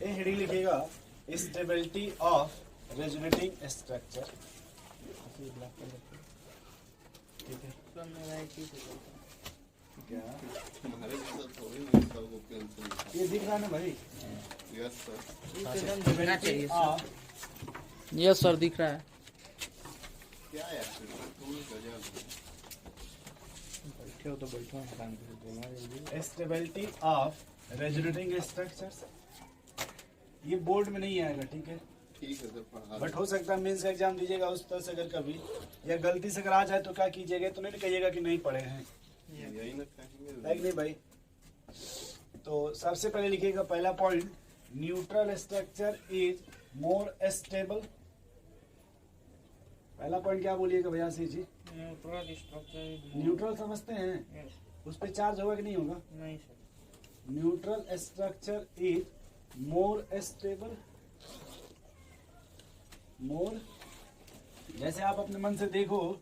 ये हेडिंग लिखिएगा stability of resonating structure. ठीक है क्या ये दिख रहा है ना भाई? Yes sir. यस सर दिख रहा है। क्या है बैठे हो तो बैठो, आराम से बोलना जल्दी। स्टेबिलिटी ऑफ रेजोनेटिंग स्ट्रक्चर्स, ये बोर्ड में नहीं आएगा, ठीक है? ठीक है सर, पढ़ा बट हो सकता है मेंस का एग्जाम दीजिएगा उस तरह से, अगर कभी या गलती से अगर आ जाए तो क्या कीजिएगा, तो नहीं कहिएगा कि नहीं पढ़े हैं, यही ना कहेंगे। है कि नहीं भाई? तो सबसे पहले लिखिएगा पहला point, neutral structure is more stable. पहला पॉइंट क्या बोलिएगा भैया सी जी? न्यूट्रल समझते हैं? उस पे चार्ज होगा कि नहीं होगा? नहीं sir. Neutral structure is more stable. More, जैसे आप अपने मन से देखो,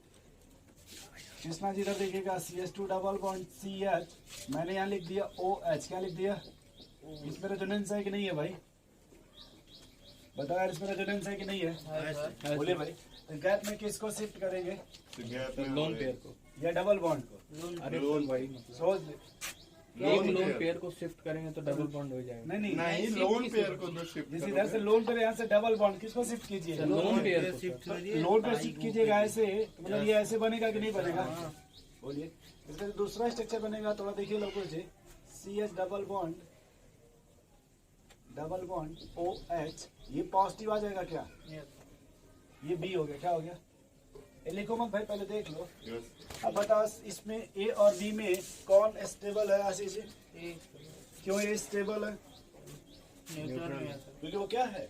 कृष्णा जी इधर देखिएगा, CH2 डबल बॉन्ड CH, मैंने यहाँ लिख दिया OH, क्या लिख दिया? इसमें रेजोनेंस है कि नहीं है भाई? बताओ यार, इसमें रेजोनेंस है कि नहीं है? बोलिए भाई। तो गैप में किसको शिफ्ट करेंगे? लोन पेयर को या डबल बॉन्ड को? अरे लोन भाई, सोच एक लोन पेयर को शिफ्ट करेंगे तो डबल बॉन्ड हो जाएगा। नहीं नहीं, लोन पेयर को तो शिफ्ट जिस इधर से लोन पेयर, यहाँ से डबल बॉन्ड, किसको शिफ्ट कीजिए? लोन पेयर को शिफ्ट लोन पेयर शिफ्ट कीजिएगा ऐसे, तो मतलब ये ऐसे बनेगा कि नहीं बनेगा? बोलिए। इसका जो दूसरा स्ट्रक्चर बनेगा, थोड़ा देखिए लोगों से, CH डबल बॉन्ड OH, ये पॉजिटिव आ जाएगा क्या? ये B हो गया, क्या हो गया? ये लिखो मत भाई, पहले देख लो। अब बताओ इसमें A और B में कौन स्टेबल है आशीष जी? क्यों ये स्टेबल है? क्योंकि वो क्या है?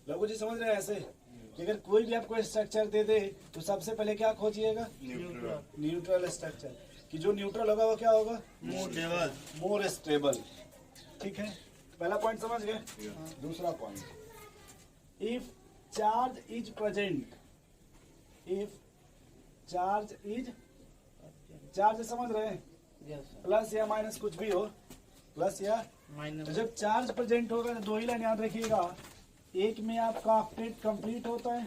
लोगों जी समझ रहे हैं ऐसे कि अगर कोई भी आपको स्ट्रक्चर दे दे तो सबसे पहले क्या खोजिएगा? न्यूट्रल स्ट्रक्चर, कि जो न्यूट्रल होगा वो क्या होगा? More stable. ठीक है, पहला पॉइंट समझ गए। दूसरा point, if charge is present, if charge is, charge समझ रहे हैं? प्लस या माइनस कुछ भी हो, प्लस या माइनस। तो जब चार्ज प्रेजेंट होगा तो दो ही लाइन याद रखिएगा, एक में आपका ऑक्टेट कंप्लीट होता है,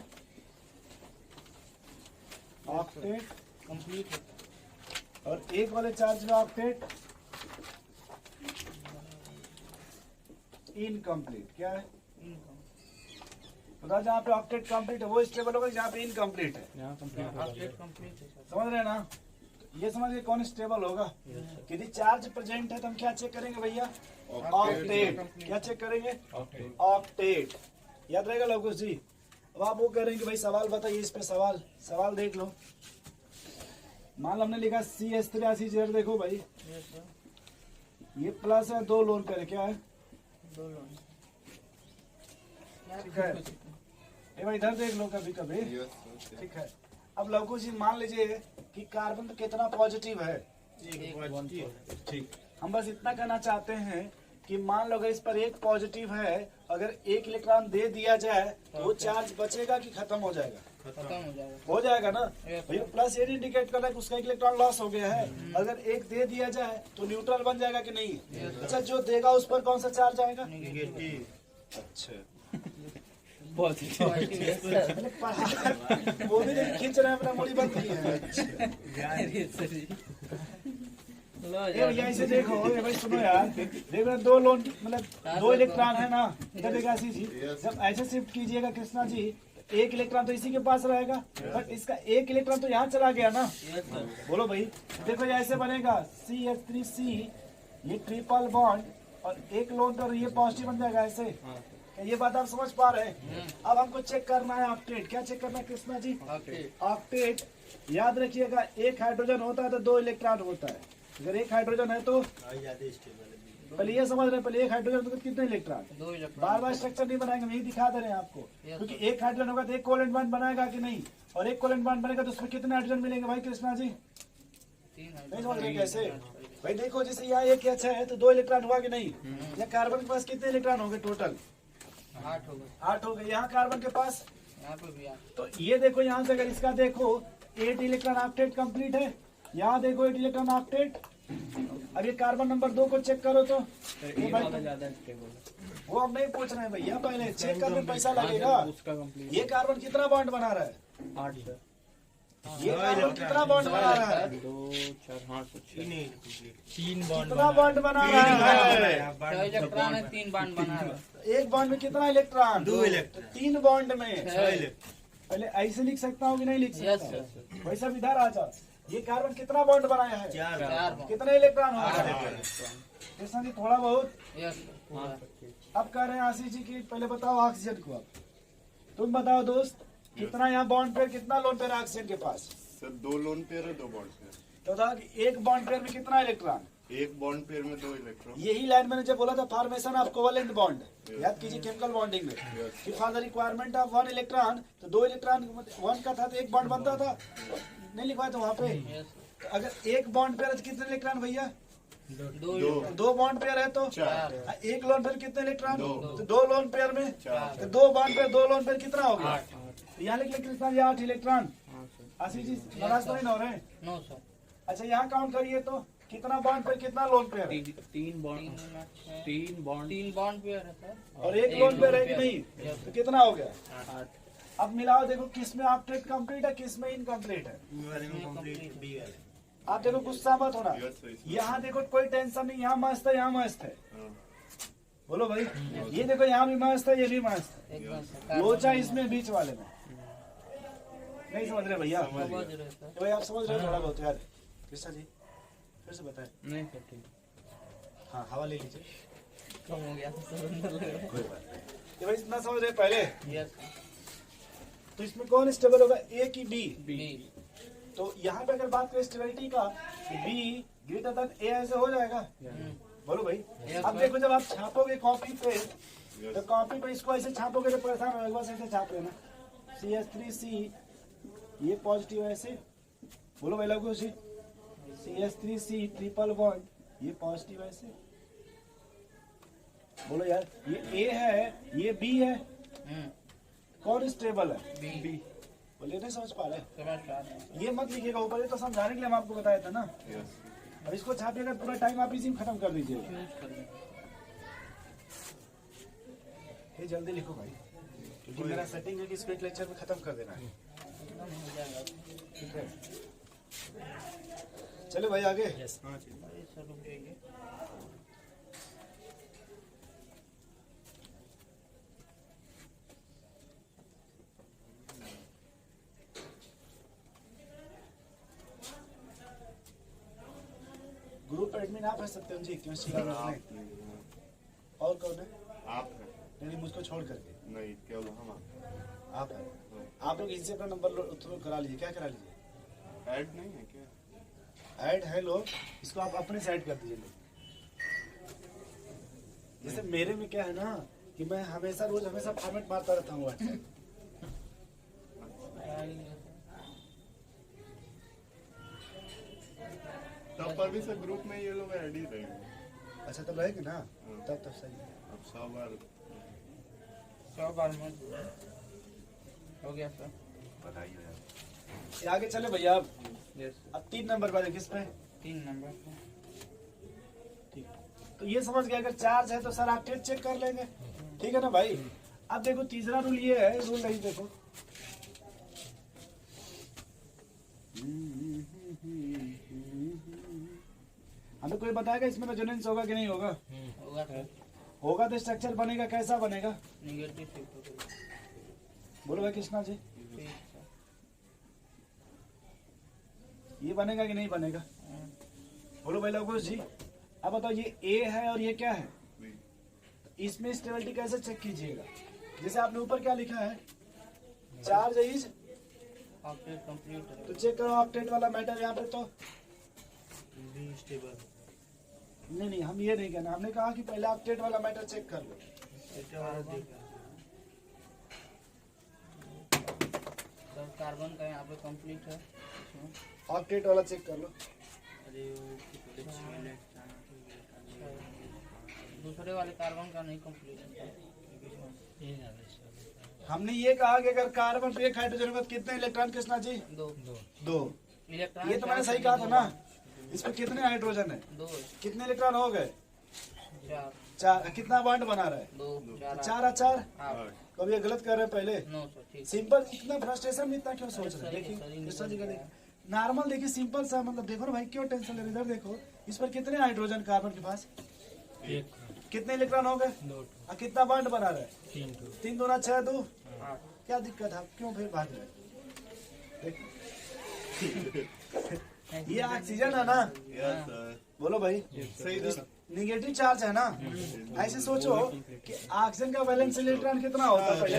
ऑक्टेट कंप्लीट, और एक वाले चार्ज में ऑक्टेट इनकम्प्लीट। क्या है? तो जहाँ पे ऑक्टेट कंप्लीट है वो स्टेबल होगा, जहाँ पे इनकम्प्लीट है। समझ रहे हैं ना? ये समझ गए कौन स्टेबल होगा? यदि चार्ज प्रेजेंट है तो हम क्या चेक करेंगे भैया? ऑक्टेट। क्या चेक करेंगे? ऑक्टेट। याद रहेगा लोगों जी? अब आप वो करेंगे भाई सवाल बताइए, इस पे सवाल देख लो। मान लो हमने लिखा CH3 देखो भाई, ये प्लस है, दो लोन पे क्या है? ठीक है, ये भाई इधर देख लो कभी कभी। ठीक है, अब लौको जी मान लीजिए कि कार्बन पे कितना पॉजिटिव है? ठीक, हम बस इतना कहना चाहते हैं कि मान लो अगर इस पर एक पॉजिटिव है, अगर एक इलेक्ट्रॉन दे दिया जाए तो वो चार्ज बचेगा कि खत्म हो जाएगा? हो जाएगा ना भैया। प्लस ये इंडिकेट कर रहा है कि उसका एक इलेक्ट्रॉन लॉस हो गया है। अगर एक दे दिया जाए तो न्यूट्रल बन जाएगा कि नहीं? अच्छा, जो देगा उस पर कौन सा चार्ज आएगा? अच्छा, वो भी नहीं खींच रहे हैं, अपना मुड़ी बंद की है। ये ऐसे देखो, ये भाई सुनो यार, देखो दो लोन मतलब दो इलेक्ट्रॉन है ना, इधर देखा जी, जब ऐसे शिफ्ट कीजिएगा कृष्णा जी, एक इलेक्ट्रॉन तो इसी के पास रहेगा, बट इसका एक इलेक्ट्रॉन तो यहाँ चला गया ना। बोलो भाई, देखो ये ऐसे बनेगा CH3C, ये ट्रिपल बॉन्ड और एक लोन तो ये पॉजिटिव बन जाएगा ऐसे। ये बात आप समझ पा रहे हैं? अब हमको चेक करना है ऑक्टेट। क्या चेक करना है कृष्णा जी? ऑक्टेट। याद रखिएगा, एक हाइड्रोजन होता है तो दो इलेक्ट्रॉन होता है। अगर एक हाइड्रोजन है तो पहले ये समझ रहे हैं, पहले एक हाइड्रोजन तो कितने इलेक्ट्रॉन? बार बार स्ट्रक्चर नहीं बनाएंगे, यही दिखा दे रहे हैं आपको, क्योंकि एक हाइड्रोजन होगा तो एक कोवेलेंट बॉन्ड बनाएगा कि नहीं, और एक कोवेलेंट बॉन्ड बनेगा तो उसमें कितने हाइड्रोजन मिलेंगे भाई कृष्णा जी? नहीं समझ रहे कैसे भाई? देखो जैसे यहाँ एक अच्छा है तो दो इलेक्ट्रॉन हुआ कि नहीं? या कार्बन के पास कितने इलेक्ट्रॉन होंगे टोटल? 8 हो गए। यहाँ कार्बन के पास, तो ये देखो यहाँ से अगर इसका देखो 8 इलेक्ट्रॉन ऑक्टेट कंप्लीट है, यहाँ देखो 8 इलेक्ट्रॉन ऑक्टेट अब ये कार्बन नंबर 2 को चेक करो तो ये वाला ज्यादा स्टेबल है। वो हम नहीं पूछ रहे हैं भैया, पहले चेक करने पैसा लगेगा। उसका कंप्लीट ये कार्बन कितना बॉन्ड बना रहा है? 8 सर। ये कार्बन कितना बॉन्ड बना रहा है? 2 4 5 तीन बॉन्ड कितना बॉन्ड बना रहा है? 6 इलेक्ट्रॉन है, 3 बॉन्ड बना रहा है। एक बॉन्ड में कितना इलेक्ट्रॉन? 2 इलेक्ट्रॉन। 3 बॉन्ड में 6 इलेक्ट्रॉन। पहले ऐसे लिख सकता हूँ कि नहीं लिख यस सकता? सर। वैसा इधर आ जा। ये कार्बन कितना बॉन्ड बनाया है? 4 बॉन्ड। कितने इलेक्ट्रॉन हो आठ गए? कृष्णा जी थोड़ा बहुत। Yes sir. अब कह रहे हैं आशीष जी की पहले बताओ ऑक्सीजन को। अब तुम बताओ दोस्त, कितना यहाँ बॉन्ड पेयर, कितना लोन पेयर है ऑक्सीजन के पास? सर 2 लोन पेयर है, 2 बॉन्ड पेयर। तो बताओ कि एक बॉन्ड पेयर में कितना इलेक्ट्रॉन? एक बॉन्ड पेयर में 2 इलेक्ट्रॉन। यही लाइन मैंने जब बोला था फॉर्मेशन ऑफ कोवेलेंट बॉन्ड, याद कीजिए केमिकल बॉन्डिंग में कि for the requirement of 1 electron, तो 2 इलेक्ट्रॉन 1 का था तो एक बॉन्ड बनता था, नहीं लिखवाया था वहाँ पे। तो अगर एक बॉन्ड पेयर है तो कितने इलेक्ट्रॉन भैया? 2 2 बॉन्ड पेयर है तो 4। एक लोन पेयर कितने इलेक्ट्रॉन? दो। तो 2 लोन पेयर में 4। तो 2 बॉन्ड पेयर 2 लोन पेयर कितना हो गया? 8। यहाँ लिख लिख कृष्णा जी 8 इलेक्ट्रॉन। हाँ सर। आशीष जी नाराज तो नहीं हो रहे हैं? No sir. अच्छा यहाँ काउंट करिए तो कितना बॉन्ड पेयर कितना लोन पेयर है? 3 बॉन्ड 3 बॉन्ड 3 बॉन्ड पेयर है सर। और एक लोन पेयर है कि नहीं? तो कितना हो गया? 8। अब मिलाओ, देखो किस में ऑक्टेट कंप्लीट है, किस में इनकम्प्लीट है। कंप्लीट बी वाले। आप देखो गुस्सा मत होना। यस सर, इसमें। यहाँ देखो कोई टेंशन नहीं, यहाँ मस्त है, यहाँ मस्त है। हाँ। बोलो भाई, ये देखो यहाँ भी मस्त है, ये भी मस्त है। एकदम सर। लोचा इसमें बीच वाले में। नहीं समझ रहे भैया? समझ रहे सर। तो भाई आप समझ रहे हो थोड़ा बहुत यार? कृष्णा जी फिर से बताए। नहीं सर ठीक। हाँ हवा ले लीजिए। कम हो गया सर, अंदर लग रहा कोई बात नहीं। ये भाई इतना समझ रहे पहले, है। यस तो इसमें कौन स्टेबल होगा, ए की बी? बी। तो यहाँ पे अगर बात करें स्टेबिलिटी का, बी ग्रेटर देन ए ऐसे हो जाएगा। बोलो भाई। Yes, अब sir. देखो जब आप छापोगे कॉपी पे, Yes. तो कॉपी पे इसको ऐसे छापोगे तो परेशान होगा, बस ऐसे छाप लेना CH3C, ये पॉजिटिव है ऐसे। बोलो भाई लोगों से, CH3C ट्रिपल बॉन्ड, ये पॉजिटिव है ऐसे। बोलो यार, ये ए है, ये बी है, कौन स्टेबल है? बी। बोले नहीं समझ पा रहे? समझ पा रहे हैं। ये मत लिखिएगा ऊपर, ये तो समझाने के लिए हम आपको बताया था ना। यस। अब इसको छापिएगा पूरा टाइम आप इसी में खत्म कर दीजिएगा। यूज कर लें। ये जल्दी लिखो भाई, क्योंकि मेरा सेटिंग है कि इसको एक लेक्चर में खत्म कर देना है। एकदम हो जाएगा। ठीक है, चलो भाई आगे। अरे सर रुक जाइए। ग्रुप एडमिन आप है सत्यम जी, क्यों सर आप नहीं? नहीं, और कौन है? आप हैं। नहीं मुझको छोड़ करके नहीं, केवल हम हैं। आप है। आप लोग इनसे अपना नंबर थ्रू करा लीजिए। क्या करा लीजिए? ऐड नहीं है क्या? ऐड है लोग, इसको आप अपने से ऐड कर दीजिए लोग। जैसे मेरे में क्या है ना कि मैं हमेशा रोज हमेशा फॉर्मेट मारता रहता हूँ व्हाट्सएप। तब पर भी सर ग्रुप में ये लोग ऐड ही रहेंगे। अच्छा तब रहेंगे ना, तब सही है। अब 100 बार 100 बार मत हो गया सर। बताइए यार। ये आगे चले भैया। अब यस अब 3 नंबर पर किस पे? 3 नंबर। ठीक, तो ये समझ गया, अगर चार्ज है तो सर आप टेस्ट चेक कर लेंगे। ठीक है ना भाई? अब देखो तीसरा रूल ये है, रूल नहीं देखो, हमें कोई बताएगा इसमें रेजोनेंस होगा कि नहीं होगा? होगा सर। होगा तो स्ट्रक्चर बनेगा, कैसा बनेगा? नेगेटिव शिफ्ट होगा। बोलो भाई कृष्णा जी, ठीक सर। ये बनेगा कि नहीं बनेगा? बोलो भाई लवकुश जी। अब बताओ, ये ए है और ये क्या है? भी। इसमें स्टेबिलिटी कैसे चेक कीजिएगा? जैसे आपने ऊपर क्या लिखा है, चार्ज इज, ऑक्टेट कंप्लीट है। तो चेक करो ऑक्टेट वाला मैटर यहाँ पे। तो स्टेबल नहीं हम ये नहीं कहना, हमने कहा कि पहले ऑक्टेट वाला मैटर चेक कर लो। सर कार्बन का यहाँ पे कंप्लीट है इसमें। ऑक्टेट वाला चेक कर लो। दूसरे वाले कार्बन का नहीं कंप्लीट है। हमने ये कहा कि अगर कार्बन पे एक हाइड्रोजन में कितने इलेक्ट्रॉन कृष्णा जी? 2 2। इलेक्ट्रॉन। ये तो मैंने सही कहा था ना। इसमें कितने हाइड्रोजन है? 2 कितने इलेक्ट्रॉन हो गए? 4 4। कितना बॉन्ड बना रहा है? 2 4 4 और 4। 8 कभी ये गलत कर रहे हैं पहले। 9 सर ठीक सिंपल, इतना फ्रस्ट्रेशन में इतना क्यों सोच रहे हैं? सही, देखिए सही, कृष्णा जी का सही। देखिए नॉर्मल, देखिए सिंपल सा, मतलब देखो ना भाई क्यों टेंशन ले रहे? इधर देखो, इस पर कितने हाइड्रोजन कार्बन के पास? कितने इलेक्ट्रॉन हो गए? 2 और कितना बॉन्ड बना रहा है? 3 3 दूना 6 2। 8 क्या दिक्कत है? क्यों फिर भाग रहे? ये ऑक्सीजन है ना? यस सर बोलो भाई, सही सर निगेटिव चार्ज है ना? ऐसे सोचो कि ऑक्सीजन का वैलेंस इलेक्ट्रॉन कितना होता है पहले?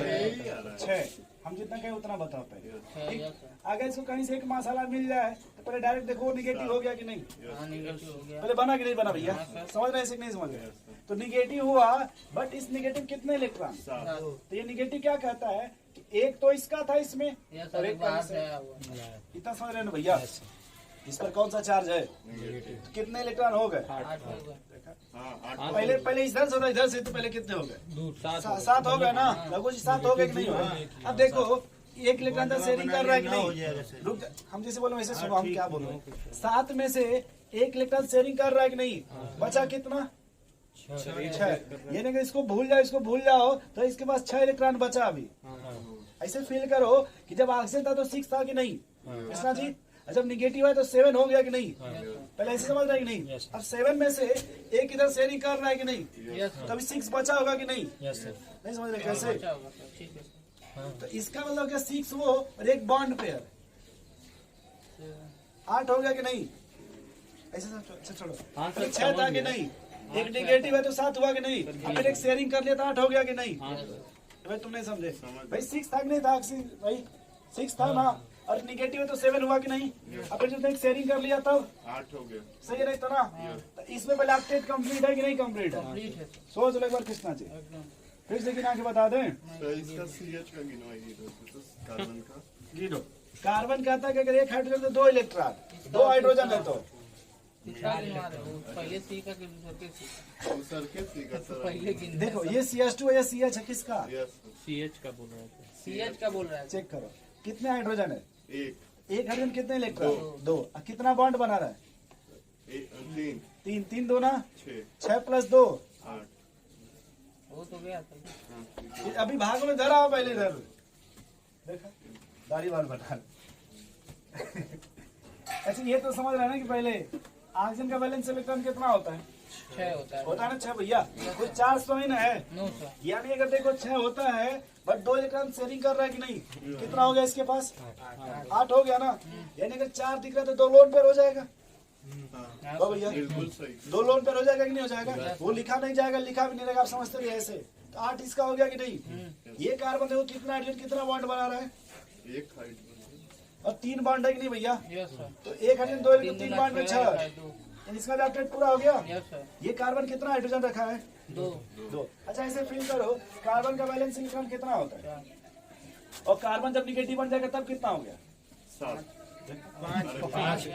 6। हम जितना कहें उतना बताओ पहले। है यस सर अगर इसको कहीं से एक मसाला मिल जाए तो पहले डायरेक्ट देखो निगेटिव हो गया कि नहीं? हाँ नेगेटिव हो गया पहले बना कि नहीं बना भैया? समझ रहे हैं कि नहीं समझ रहे? तो निगेटिव हुआ, बट इस निगेटिव कितने इलेक्ट्रॉन? 7 तो ये निगेटिव क्या कहता है कि एक तो इसका था इसमें यस और सर एक एक बात से। है वो इतना समझ रहे हैं ना भैया? इस पर कौन सा चार्ज है? तो कितने इलेक्ट्रॉन हो गए? 8 हो गया हाँ 8 पहले पहले इधर से होता, इधर से तो पहले कितने हो गए? 7 हो गए ना? लगभग 7 हो गए कि नहीं हो गए? अब देखो एक इलेक्ट्रॉन तो शेयरिंग कर रहा है कि नहीं? रुक जा, हम जैसे बोलो वैसे सुनो, हम क्या बोल रहे हैं? 7 में से एक इलेक्ट्रॉन शेयरिंग कर रहा है कि नहीं? बचा कितना? 6। यानी कि इसको भूल जाओ, इसको भूल जाओ, तो इसके पास 6 इलेक्ट्रॉन बचा अभी। ऐसे फील करो कि जब ऑक्सीजन था तो 6 था कि नहीं कृष्णा जी? और जब निगेटिव है तो 7 हो गया कि नहीं? पहले ऐसे समझ रहे हैं कि नहीं? अब 7 में से एक इधर शेयरिंग कर रहा है कि नहीं? यस सर तभी 6 बचा होगा कि नहीं? नहीं समझ रहे कैसे? अच्छा होगा सर ठीक है तो इसका मतलब क्या? 6 वो और एक बॉन्ड पेयर, 8 हो गया कि नहीं? ऐसे अच्छा छोड़ो, हाँ, सर, 6 था कि नहीं? एक निगेटिव है तो 7 हुआ कि नहीं? अब फिर एक शेयरिंग कर लिया तो 8 हो गया कि नहीं? तो भाई तुम नहीं समझे भाई? 6 था कि नहीं था? भाई 6 था ना, और निगेटिव है तो 7 हुआ कि नहीं? अब फिर जब एक शेयरिंग कर लिया तब 8 हो गया सही नहीं था ना? तो इसमें पहले ऑक्टेट कंप्लीट है कि नहीं कंप्लीट है? कंप्लीट है सर सोच लो एक बार कृष्णा जी, एकदम फिर से गिना के बता दें। सर इसका CH का गिनवाइए तो कार्बन का गिनो। कार्बन कहता है कि अगर एक हाइड्रोजन तो 2 इलेक्ट्रॉन, 2 हाइड्रोजन है तो कितना गिनवा रहे हो? पहले सी का कि दूसरे के सी का? तो सर के सी का सर पहले गिन देखो ये CH2 है, ये CH है, किसका? यस CH का बोल रहा है सीएच का बोल रहा है चेक करो कितने हाइड्रोजन है? एक हाइड्रोजन कितने इलेक्ट्रॉन? 2। कितना बॉन्ड बना रहा है? 3 3 2 ना 6 6 प्लस 2। 8 वो तो गया था अभी भाग में इधर आओ, पहले इधर देखा दाढ़ी बाल बता। अच्छा ये तो समझ रहे हैं ना कि पहले ऑक्सीजन का बैलेंस इलेक्ट्रॉन कितना होता है? 6 होता है होता है ना 6 भैया? कुछ 4 स्वयं है, 9 सर यानी अगर देखो 6 होता है बट 2 इलेक्ट्रॉन शेयरिंग कर रहा है कि नहीं? कितना हो गया इसके पास? 8 हो गया ना? यानी अगर 4 दिख रहा है तो 2 लोन पेयर हो जाएगा। हाँ वाह भैया, बिल्कुल सही 2 लोन पेयर हो जाएगा कि नहीं हो जाएगा? वो लिखा नहीं जाएगा, लिखा भी नहीं रहेगा, आप समझते रहिए ऐसे। तो 8 इसका हो गया कि नहीं? ये कार्बन देखो कितना हाइड्रोजन कितना बॉन्ड बना रहा है? एक हाइड्रोजन और 3 बॉन्ड है कि नहीं भैया? यस सर तो एक हाइड्रोजन 2 इलेक्ट्रॉन 3 बॉन्ड में 6, इसका भी अपडेट पूरा हो गया। यस सर ये कार्बन कितना हाइड्रोजन रखा है? 2 अच्छा ऐसे फील करो कार्बन का बैलेंस इलेक्ट्रॉन कितना होता है? 4 और कार्बन जब निगेटिव बन जाएगा तब कितना हो गया? 7 5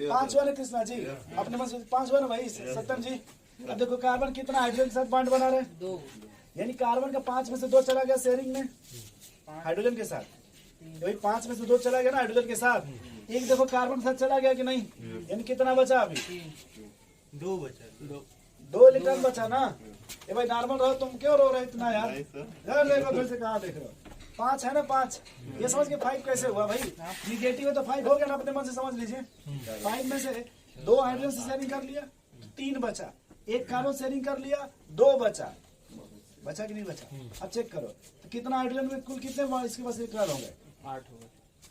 पांच वाले कृष्णा जी अपने मन से 5 हुआ ना भाई सत्यम जी? अब देखो कार्बन कितना हाइड्रोजन के साथ बॉन्ड बना रहे हैं? 2 यानी कार्बन का 5 में से 2 चला गया शेयरिंग में हाइड्रोजन के साथ। भाई 5 में से 2 चला गया ना हाइड्रोजन के साथ, एक देखो कार्बन के साथ चला गया कि नहीं? यानी कितना बचा अभी? 2 बचा 2 इलेक्ट्रॉन बचा ना? ये भाई नॉर्मल रहो, तुम क्यों रो रहे इतना यार? नहीं सर इधर देखो फिर से कहाँ देख रहे हो? 5 है ना 5, ये समझ के 5 कैसे हुआ भाई? निगेटिव है तो 5 हो गया ना, अपने मन से समझ लीजिए। 5 में से 2 हाइड्रोजन से शेयरिंग कर लिया, 3 बचा, एक कार्बन शेयरिंग कर लिया, 2 बचा कि नहीं बचा? अब चेक करो तो कितना हाइड्रोजन में कुल कितने इसके पास इलेक्ट्रॉन हो गए? 8 होगा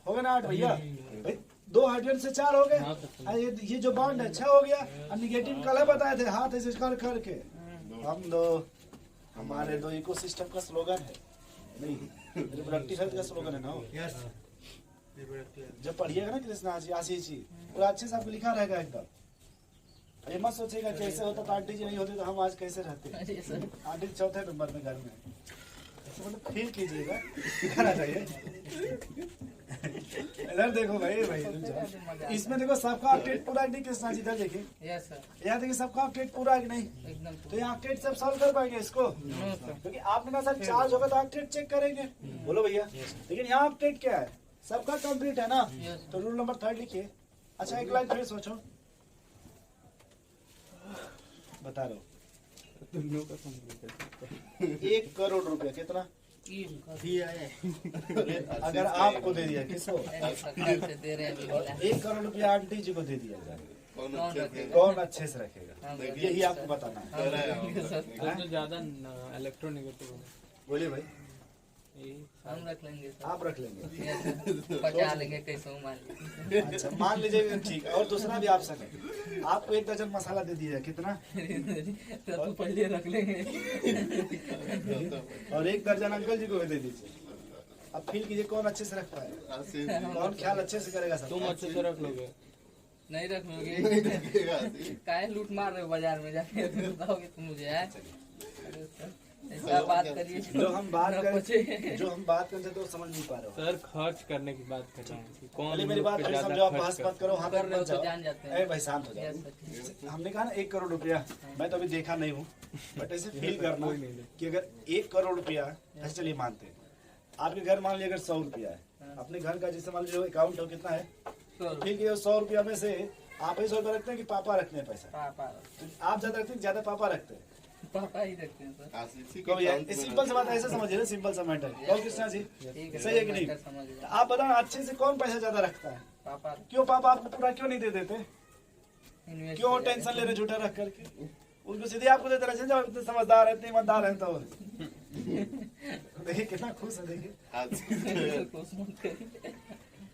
हो गए ना 8 भैया? भाई 2 हाइड्रोजन से 4 हो गए, और ये जो बॉन्ड है 6 हो गया, और निगेटिव कल बताए थे हाथ ऐसे कर करके। हम दो हमारे 2 इकोसिस्टम का स्लोगन है नहीं, रिप्रोडक्टिव हेल्थ का स्लोगन है ना वो। यस जब पढ़िएगा ना कृष्णा जी आशीष जी पूरा अच्छे से आपको लिखा रहेगा एकदम। ये मत सोचेगा कैसे होता तो आंटी जी नहीं होती तो हम आज कैसे रहते। जी सर आंटी 4थे नंबर में घर में, ऐसे मतलब फील कीजिएगा, दिखाना चाहिए। इधर देखो भाई इसमें देखो सबका अपडेट पूरा नहीं कृष्णा जी? इधर देखिए यस सर यहाँ देखिए सबका अपडेट पूरा है कि नहीं? एकदम तो यहाँ अपडेट सब सॉल्व कर पाएंगे इसको? नो सर क्योंकि आपने ना सर चार्ज होगा तो अपडेट चेक करेंगे, बोलो भैया। लेकिन यहाँ अपडेट क्या है? सबका कंप्लीट है ना? यस तो रूल नंबर 3 लिखिए, अच्छा एक लाइन फिर सोचो, बता रहा हूँ। तुम लोग का कंप्लीट है। 1 करोड़ रुपया कितना दिया है। अगर आपको दे दिया, किसको? से दे रहे हैं अभी बोला। 1 करोड़ रुपया आंटी जी को दे दिया जाए, कौन कौन अच्छे रखेगा? कौन अच्छे से रखेगा? हम यही आपको बताना है। कर रहा है तो ज्यादा इलेक्ट्रोनिगेटिव बोलिए भाई, हम रख लेंगे सर। आप रख लेंगे। बचा लेंगे कैसे मान लीजिए। अच्छा मान लीजिए, ठीक है। और दूसरा भी आप सके, आपको 1 दर्जन मसाला दे दिया, कितना? तो पहले रख लेंगे। और 1 दर्जन अंकल जी को भी दे दीजिए। अब फील कीजिए कौन अच्छे से रख पाए, आशीष कौन ख्याल अच्छे से करेगा सब। तुम अच्छे से रख लोगे। नहीं रख लोगे? रखेगा आशीष। काहे लूट मार रहे हो बाजार में जाके बताओगे तुम मुझे है? अरे सर, ऐसा बात करिए जो हम बात ना करें, पूछे। जो हम बात करते तो समझ नहीं पा रहे हो। सर खर्च करने की बात कर रहे हैं कि कौन पहले मेरी लोग बात पे फिर ज्यादा समझो, आप खर्च बहस करता मत करो। हाँ कर रहे हो मत तो जाओ। जान जाते ए हैं। भाई शांत हो यस जाओ। सर, ठीक है। हमने कहा ना 1 करोड़ रुपया, मैं तो अभी देखा नहीं हूँ, बट ऐसे फील करना कोई नहीं कि अगर 1 करोड़ रुपया, ऐसे चलिए मानते हैं, आपके घर मान लीजिए अगर 100 रुपया है, अपने घर का जैसे मान लीजिए अकाउंट हो कितना है, तो ठीक है, 100 रुपया में से आप ही 100 रुपया रखते हैं कि पापा रखते हैं पैसा? पापा तो आप ज्यादा रखते हैं, ज्यादा पापा रखते हैं? पापा ही रखते हैं सर। आशीष ही तो के account में सिंपल सा बात है, ऐसे समझिए ना, सिंपल सा मैटर। और कृष्णा जी ठीक है, सही है कि नहीं? मैं समझ गया। आप बताओ अच्छे से कौन पैसा ज्यादा रखता है? पापा क्यों पापा आपको पूरा क्यों नहीं दे देते? इन्वेस्ट क्यों किया टेंशन ले रहे झूठा रख करके? उनको सीधे आपको देते रहे, जब इतने समझदार है, इतने ईमानदार है तो देखिए कितना खुश है। देखिए आशीष है। कुछ मत करिए।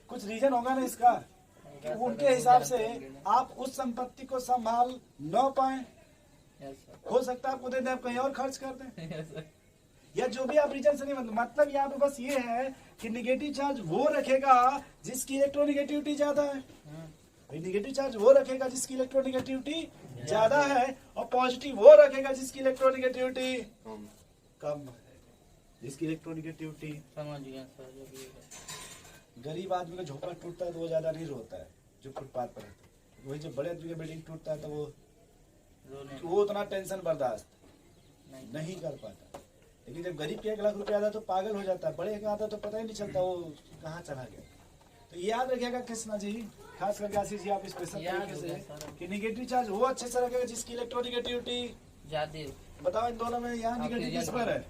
कुछ रीजन होगा ना इसका कि उनके हिसाब से आप उस संपत्ति को संभाल न पाए। यस सर, हो सकता है आपको दे दें, आप कहीं और खर्च कर दें, यस सर। या जो भी आप रीजन से नहीं मतलब यहाँ पे बस ये है कि निगेटिव चार्ज वो रखेगा जिसकी इलेक्ट्रोनिगेटिविटी ज्यादा है। निगेटिव चार्ज वो रखेगा जिसकी इलेक्ट्रोनिगेटिविटी ज्यादा है, और पॉजिटिव वो रखेगा जिसकी इलेक्ट्रोनिगेटिविटी कम कम है। जिसकी इलेक्ट्रोनिगेटिविटी, समझ गया सर, जो भी है। गरीब आदमी का झोपड़ा टूटता है तो वो ज्यादा नहीं रोता है जो फुटपाथ पर रहता है। वही जो बड़े आदमी का बिल्डिंग टूटता है तो रोने वो उतना टेंशन बर्दाश्त नहीं। नहीं कर पाता। लेकिन जब गरीब के 1 लाख रुपया आता है तो पागल हो जाता है, बड़े का आता तो पता ही नहीं चलता वो कहाँ चला गया। तो याद रखिएगा कृष्णा जी, खास करके आशीष जी, आप स्पेशल याद तरीके हो से गया सर। कि निगेटिव चार्ज वो अच्छे से रखेगा जिसकी इलेक्ट्रोनिगेटिविटी। ज्यादा बताओ इन दोनों में यहाँ निगेटिव किस पर है,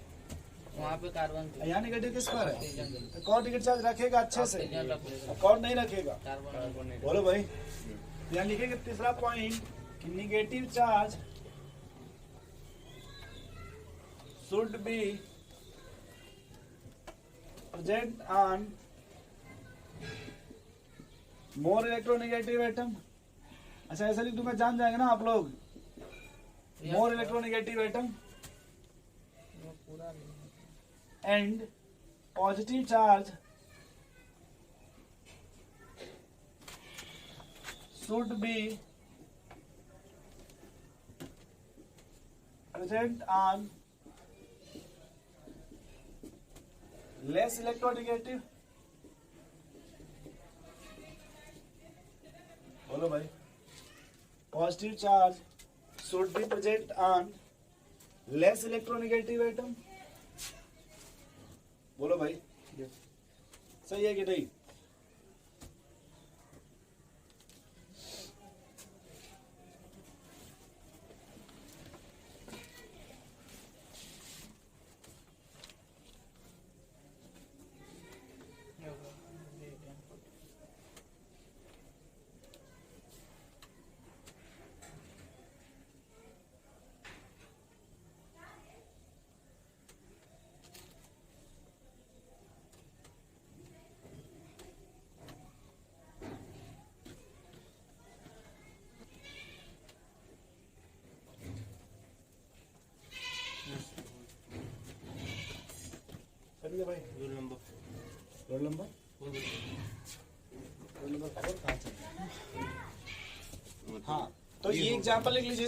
वहाँ पे कार्बन थे। यहाँ निगेटिव किस पर है? ऑक्सीजन तो कौन निगेटिव चार्ज रखेगा अच्छे से, ऑक्सीजन रख लेगा। और कौन नहीं रखेगा? कार्बन बोलो भाई। यहाँ लिखेंगे तीसरा पॉइंट कि negative charge should be present on more electronegative atom. अच्छा ऐसा लिख दूंगा, जान जाएंगे ना आप लोग, मोर इलेक्ट्रोनिगेटिव एटम वो पूरा and positive charge should be present on less electronegative। बोलो भाई, positive charge should be present on less electronegative atom। बोलो भाई, सही है कि नहीं? चलिए भाई, रोल नंबर रोल नंबर 4 कहाँ चल रहा है? हाँ, तो ये एग्जांपल लिख लीजिए।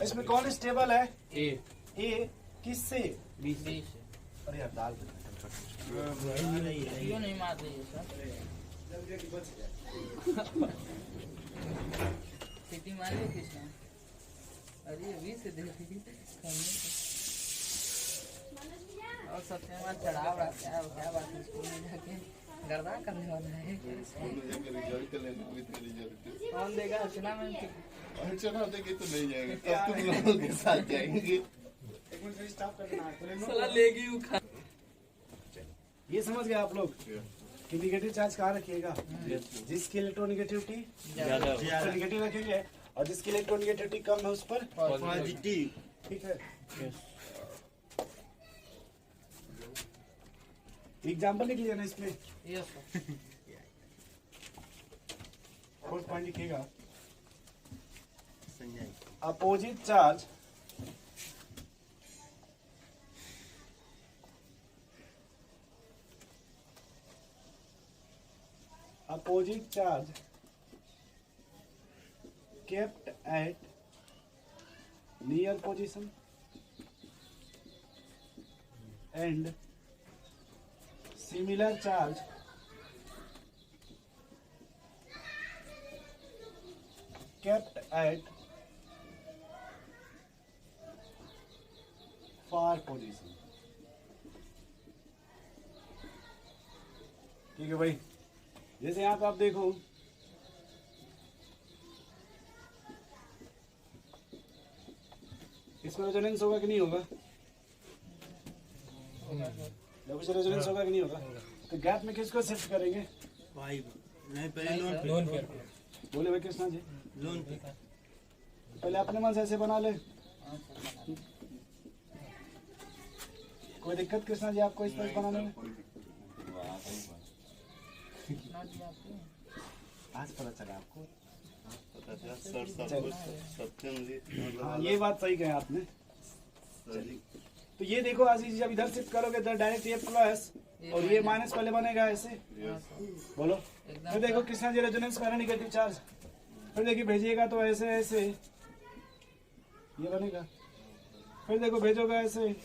इसमें कौन स्टेबल है? ए ए किससे? बी बीस। अरे यार दाल क्यों नहीं मार रही है सर? सिटी मार ली कृष्णा। अरे 20 से देखिए और सत्यमान चढ़ाव रहा क्या बात है स्कूल में जाके गर्दा करने वाला है। फोन में जाके रिजल्ट लेना विद रिजल्ट। कौन देगा अर्चना मैम की? अर्चना देगी तो नहीं जाएगा, तब तुम लोगों के साथ जाएंगे। एक मिनट से स्टॉप कर देना। साला लेगी वो खा। ये समझ गए आप लोग कि निगेटिव चार्ज कहाँ रखिएगा? जिसकी इलेक्ट्रोनिगेटिविटी ज्यादा निगेटिव रखेंगे और जिसकी इलेक्ट्रोनिगेटिविटी कम है उस पर पॉजिटिव। ठीक है। एग्जाम्पल लिख लिया ना इसमें, यस सर। फोर्थ पॉइंट लिखिएगा। Sanjay opposite charge kept at near position and similar charge kept at far position। ठीक है भाई, जैसे यहाँ पे आप देखो इसमें रेजोनेंस होगा कि नहीं होगा? देखो इसमें रेजोनेंस होगा कि नहीं होगा? तो गैप में किसको शिफ्ट करेंगे? 5 नहीं, पहले लोन लोन पे बोले भाई कृष्णा जी, लोन पे पहले अपने मन से ऐसे बना ले। कोई दिक्कत कृष्णा जी आपको इस पर बनाने में? आज पता चला आपको? सर सब कुछ सत्यम जी। हाँ ये बात सही कहे आपने। तो ये देखो आशीष जी, जब इधर शिफ्ट करोगे तो डायरेक्ट ये प्लस और ये माइनस पहले बनेगा ऐसे। बोलो फिर देखो कृष्णा जी रेजोनेंस कर निगेटिव चार्ज, फिर देखिए भेजिएगा तो ऐसे ऐसे ये बनेगा, फिर देखो भेजोगे ऐसे,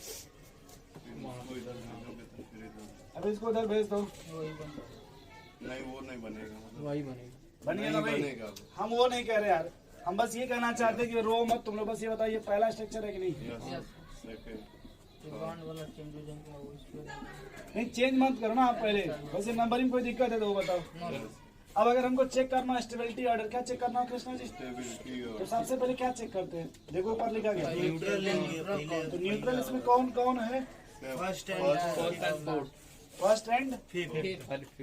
अब इसको उधर भेज दो। नहीं वो नहीं बनेगा, वही बनेगा। बनिए नहीं ना भाई, बनेगा। हम वो नहीं कह रहे यार, हम बस ये कहना चाहते हैं कि रो मत तुम लोग, बस ये बताइए पहला स्ट्रक्चर है कि नहीं? बॉन्ड वाला चेंज हो जाएगा वो इसमें। नहीं चेंज मत करो ना आप पहले, वैसे नंबरिंग में कोई दिक्कत है तो वो बताओ। अब अगर हमको चेक करना है स्टेबिलिटी ऑर्डर, क्या चेक करना है कृष्णा जी? तो सबसे पहले क्या चेक करते हैं? देखो ऊपर लिखा गया न्यूट्रल लेंगे पहले। तो न्यूट्रल इसमें कौन कौन है? First and first and fifth.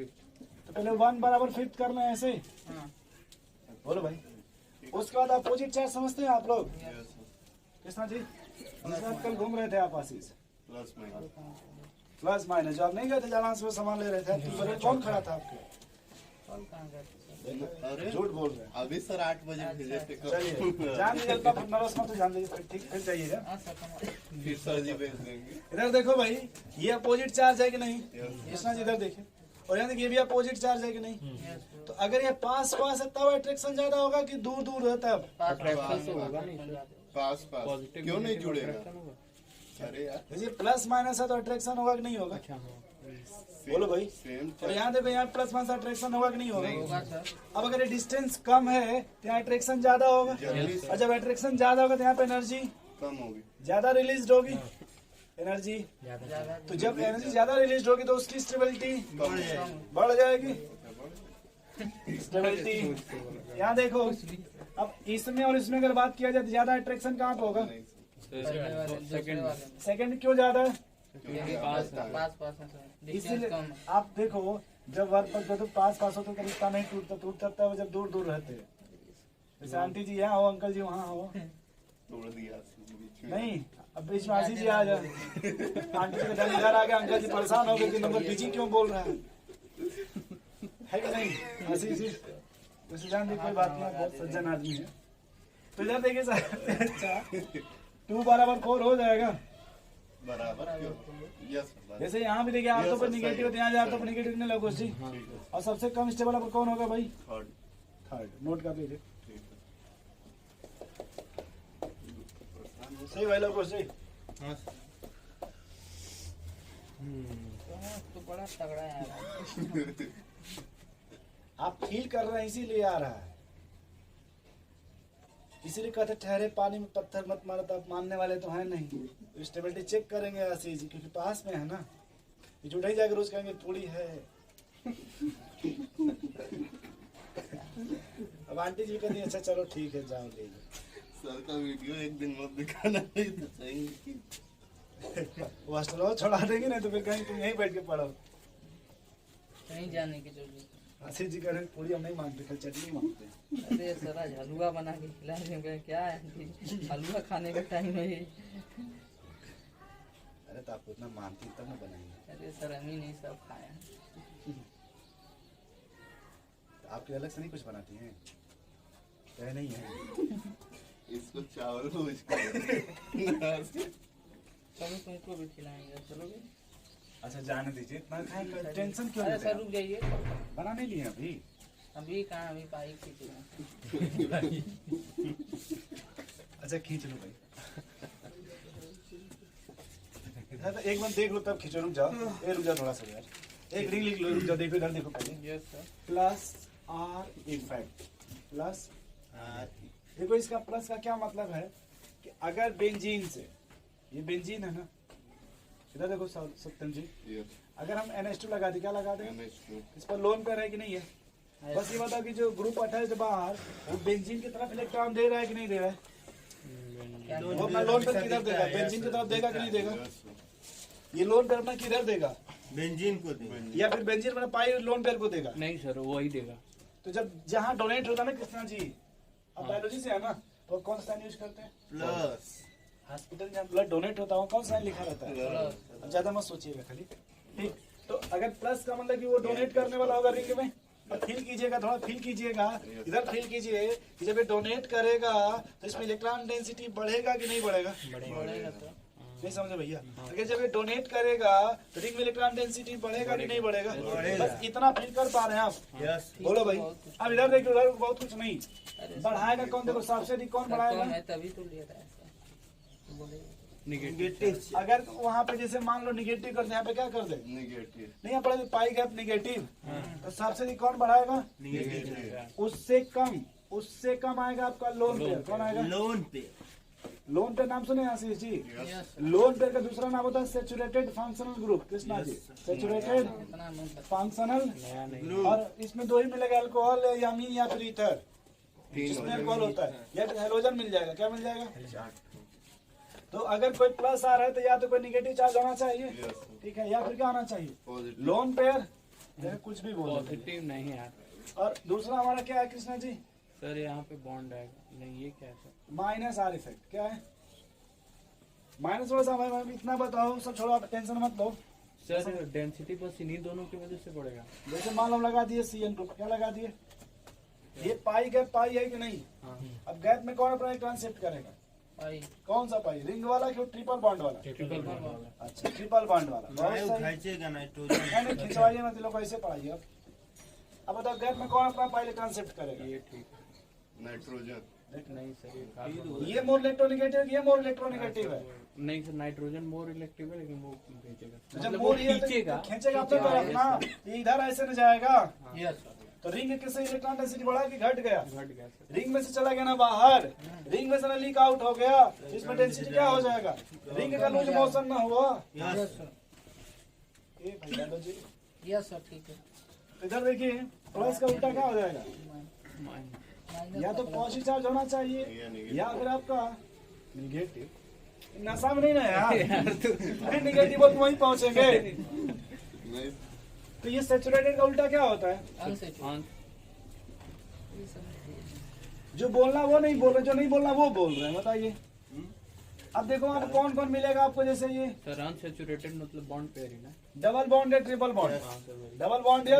तो पहले 1 बराबर 5 करना है ऐसे। बोलो भाई, उसके बाद अपोजिट चार्ज समझते हैं आप लोग कृष्णा जी? जिसमें कल घूम रहे थे आप आशीष, प्लस माइनस जो आप नहीं गए थे जहाँ से वो सामान ले रहे थे, तो कौन खड़ा था आपके? अरे झूठ बोल रहे हैं। अभी सर 8 बजे भेजे थे। चलिए जान लीजिए, तो नर्वस मत हो, जान लीजिए ठीक फिर चाहिएगा। फिर सर जी भेज देंगे। इधर देखो भाई, ये अपोजिट चार्ज है कि नहीं? कृष्णा जी इधर देखिए, और यहाँ देखिए ये भी अपोजिट चार्ज है कि नहीं? तो अगर ये पास पास है तब अट्रैक्शन ज्यादा होगा कि दूर दूर है तब? अट्रैक्शन से होगा नहीं, पास पास पॉजिटिव क्यों नहीं जुड़ेगा? अट्रैक्शन होगा। अरे यार जैसे प्लस माइनस है तो अट्रैक्शन होगा कि नहीं होगा? अच्छा हाँ, बोलो भाई। सेम और यहाँ देखो यहाँ प्लस माइनस अट्रैक्शन होगा कि नहीं होगा? होगा सर। अब अगर ये डिस्टेंस कम है तो यहाँ अट्रैक्शन ज्यादा होगा, और जब अट्रैक्शन ज्यादा होगा तो यहाँ पे एनर्जी कम होगी। ज्यादा रिलीज होगी एनर्जी। ज्यादा तो जब एनर्जी ज्यादा रिलीज होगी तो उसकी स्टेबिलिटी बढ़ जाएगी। स्टेबिलिटी यहाँ देखो, अब इसमें और इसमें अगर बात किया जाए तो ज्यादा अट्रैक्शन कहाँ पे होगा? सेकंड क्यों ज्यादा है? पास पास है सर, डिस्टेंस इसीलिए कम है। आप देखो जब वर्क पर तो पास पास हो तो रिश्ता नहीं टूटता है जब दूर दूर रहते हैं। जैसे आंटी जी यहाँ हो, अंकल जी वहाँ हो, तोड़ दिया बीच में। नहीं अब बीच में आशीष जी आ जाए, आंटी जी का ध्यान इधर आ गया, अंकल जी परेशान हो गए कि नंबर बिजी क्यों बोल रहा है कि नहीं आशीष जी? वैसे जान दी कोई बात नहीं, बहुत सज्जन आदमी है। तो इधर देखिए सर, अच्छा 2 बराबर 4 हो जाएगा। बराबर क्यों? यस जैसे यहाँ भी देखिए आर्थो पर निगेटिव है, यहाँ आर्थो पर निगेटिव नहीं लगो जी। और सबसे कम स्टेबल अब कौन होगा भाई? थर्ड। नोट कर लीजिए, सही भाई लोग जी। तो बड़ा तगड़ा है यार। आप फील कर रहे हैं इसीलिए आ रहा है, इसीलिए कहते ठहरे पानी में पत्थर मत मारो, तो आप मानने वाले तो हैं नहीं। तो स्टेबिलिटी चेक करेंगे आशीष जी, क्योंकि पास में है ना, ये जुड़ ही जाएगा, रोज कहेंगे थोड़ी है। अब आंटी जी कहती अच्छा चलो ठीक है जाओ ले लो। सर का वीडियो एक दिन मत दिखाना, नहीं तो सही। वो हॉस्टल छोड़ा देंगे नहीं तो फिर कहीं तुम यहीं बैठ के पढ़ो। कहीं जाने की जरूरत आशीष जी कह रहे हैं, पूरी हम नहीं मांगते, कल चटनी मांगते हैं। नहीं। अरे सर आज हलवा बना के खिला रहे क्या है हलवा खाने का टाइम है ये। अरे तो आपको इतना मानती तब ना बनाएंगे। अरे सर हम ही नहीं सब खाए हैं। तो आपके अलग से नहीं कुछ बनाती हैं? कह नहीं है। इसको चावल को इसको कभी तुमको भी खिलाएंगे, चलोगे? अच्छा जाने दीजिए, इतना टेंशन क्यों अरे लेते सर हैं? रुक जाइए, बना नहीं लिए अभी। अभी कहाँ, अभी पाइप खींचे। अच्छा खींच लो भाई। अच्छा, तो एक बार देख लो तब खींचो। रुक जाओ, रुक जाओ थोड़ा सा यार। एक रिंग लिख लो, रुक जाओ, देखो इधर देखो पहले। Yes sir. Plus are effect plus देखो इसका प्लस का क्या मतलब है कि अगर बेंजीन से, ये बेंजीन है ना, इधर देखो सत्यम जी, अगर हम NH2 लगा दें, क्या लगा दें? इस पर लोन पे है कि नहीं है? बस ये बताओ कि जो ग्रुप 28 बाहर वो बेंजीन की तरफ इलेक्ट्रॉन दे रहा है कि नहीं दे रहा है? वो अपना लोन पर किधर देगा? बेंजीन की तरफ देगा कि नहीं देगा? ये लोन पेयर अपना किधर देगा? बेंजीन को देंगे या फिर बेंजीन अपना पाई लोन पेयर को देगा? नहीं सर वही देगा। तो जब जहाँ डोनेट होता है ना कृष्णा जी, अब बायोलॉजी से है ना, तो कौन सा साइन यूज करते हैं? प्लस। हॉस्पिटल जहाँ ब्लड डोनेट होता है कौन सा साइन लिखा रहता है? अब ज्यादा मत सोचिएगा खाली, ठीक। तो अगर प्लस का मतलब कि वो डोनेट करने वाला होगा रिंग में, और फील कीजिएगा, थोड़ा फील कीजिएगा, इधर फील कीजिए कि जब ये डोनेट करेगा तो इसमें इलेक्ट्रॉन डेंसिटी बढ़ेगा कि नहीं बढ़ेगा? बढ़ेगा तो। नहीं समझे भैया? अगर जब ये डोनेट करेगा तो रिंग में इलेक्ट्रॉन डेंसिटी बढ़ेगा कि नहीं बढ़ेगा? बस इतना फील कर पा रहे हैं आप? यस। बोलो भाई। अब इधर देखो, उधर बहुत कुछ नहीं बढ़ाएगा कौन? देखो सबसे अधिक कौन बढ़ाएगा? मैं तभी तो ले रहा है सर, बोलेगा नेगेटिव। अगर वहाँ पे जैसे मान लो निगेटिव कर दे, यहाँ पे क्या कर दे? नेगेटिव। नहीं यहाँ पड़े पाई गैप निगेटिव, तो सबसे अधिक कौन बढ़ाएगा? नेगेटिव। उससे कम आएगा आपका लोन पेयर। कौन आएगा? लोन पे। लोन पेयर नाम सुने Ashish ji? Yes lone pair का दूसरा नाम होता है saturated functional group. Krishna ji, saturated इतना नहीं पता। फंक्शनल, नया नहीं। ग्रुप। और इसमें दो ही मिलेगा, अल्कोहल या अमीन या फिर ईथर, जिसमें अल्कोहल होता है, या फिर हेलोजन मिल जाएगा। क्या मिल जाएगा? तो अगर कोई प्लस आ रहा है तो या तो कोई निगेटिव चार्ज होना चाहिए, ठीक है, या फिर क्या आना चाहिए? पॉजिटिव। लोन पेयर कुछ भी बोल सकते हैं। पॉजिटिव नहीं यार और दूसरा हमारा क्या है कृष्णा जी? सर, यहाँ पे बॉन्ड आएगा। नहीं ये क्या है सर? Minus are effect. क्या है माइनस? थोड़ा सा हमें इतना बताओ, सब छोड़ो, आप टेंशन मत लो। सर डेंसिटी बस इन्हीं दोनों की वजह से बढ़ेगा। जैसे मान लो लगा दिए CN ग्रुप, क्या लगा दिए? ये पाई गैप पाई है कि नहीं? हाँ अब गैप में कौन अपना इलेक्ट्रॉन शिफ्ट करेगा? पाई। कौन सा पाई? रिंग वाला कि ट्रिपल बॉन्ड वाला? ट्रिपल बॉन्ड वाला। अच्छा ट्रिपल बॉन्ड वाला, बहुत वायु सही। खींचेगा नाइट्रोजन। नहीं खिंचवाइए मत, लोग ऐसे पढ़ाइए। अब बताओ गैप में कौन अपना पाई इलेक्ट्रॉन शिफ्ट करेगा? ये ठीक है। नाइट्रोजन। नहीं सर ये कार्बन। ये मोर इलेक्ट्रोनिगेटिव, ये मोर इलेक्ट्रोनिगेटिव है। नहीं सर, नाइट्रोजन मोर इलेक्ट्रिक है लेकिन वो भेजेगा, जब मतलब वो मोर ये खींचेगा। खींचेगा अपने तरफ ना, ये इधर ऐसे न जाएगा। Yes sir. तो रिंग किससे इलेक्ट्रॉन डेंसिटी बढ़ा कि घट गया? घट गया सर। रिंग में से चला गया ना बाहर, रिंग में से ना लीक आउट हो गया, इसमें डेंसिटी क्या हो जाएगा? रिंग का लूज मोशन ना हुआ। Yes sir. ये भाई डालो जी। यस सर ठीक है। तो इधर देखिए, प्लस का उल्टा क्या हो जाएगा? माइनस। या तो पॉजिटिव चार्ज होना चाहिए या नेगेटिव। या फिर आपका निगेटिव। नशा में नहीं ना यार, निगेटिव तुम वहीं पहुंचेंगे। नहीं। तो ये सैचुरेटेड का उल्टा क्या होता है? अनसेचुरेटेड। जो बोलना वो नहीं बोल रहे, जो नहीं बोलना वो बोल रहे हैं। बताइए। अब देखो वहाँ पे कौन कौन मिलेगा आपको? जैसे ये सर अनसैचुरेटेड मतलब बॉन्ड पेयर ही ना। डबल बॉन्ड या ट्रिपल बॉन्ड? हाँ सर वही। डबल बॉन्ड या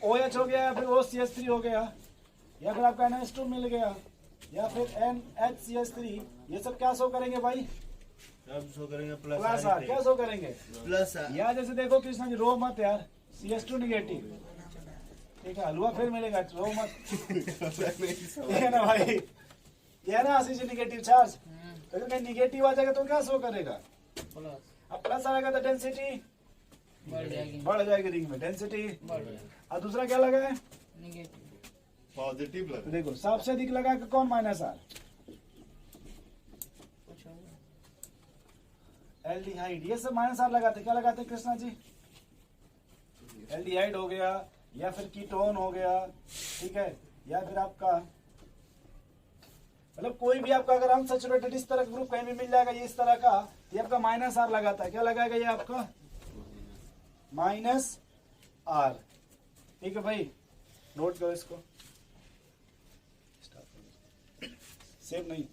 OH हो गया, या फिर OCH3 हो गया, या फिर आपका NH2 मिल गया, या फिर NHCH3, ये सब क्या शो करेंगे भाई? अब शो करेंगे प्लस प्लस आर। क्या शो करेंगे? प्लस या जैसे देखो कृष्णा जी, रो मत यार, CH2 निगेटिव, ठीक है, हलवा फिर मिलेगा, रो मत। ठीक है ना भाई? ये है ना आशीष जी निगेटिव चार्ज। तो अगर निगेटिव आ जाएगा तो क्या शो करेगा? प्लस अब प्लस आएगा तो डेंसिटी बढ़ जाएगी। बढ़ जाएगी, रिंग में डेंसिटी। बढ़ जाएगी। और दूसरा क्या लगा है? निगेटिव। पॉजिटिव तो लगा। देखो सबसे अधिक लगा के कौन? Minus R. कुछ होगा। एल्डिहाइड, ये सब माइनस आर लगाते। क्या लगाते कृष्णा जी? एल्डिहाइड हो गया या फिर कीटोन हो गया, ठीक है, या फिर आपका मतलब कोई भी आपका अगर अनसैचुरेटेड इस तरह का ग्रुप कहीं भी मिल जाएगा ये इस तरह का, तो ये आपका -R लगाता है। क्या लगाएगा ये आपका -R। ठीक है भाई, नोट करो इसको, सेव नहीं।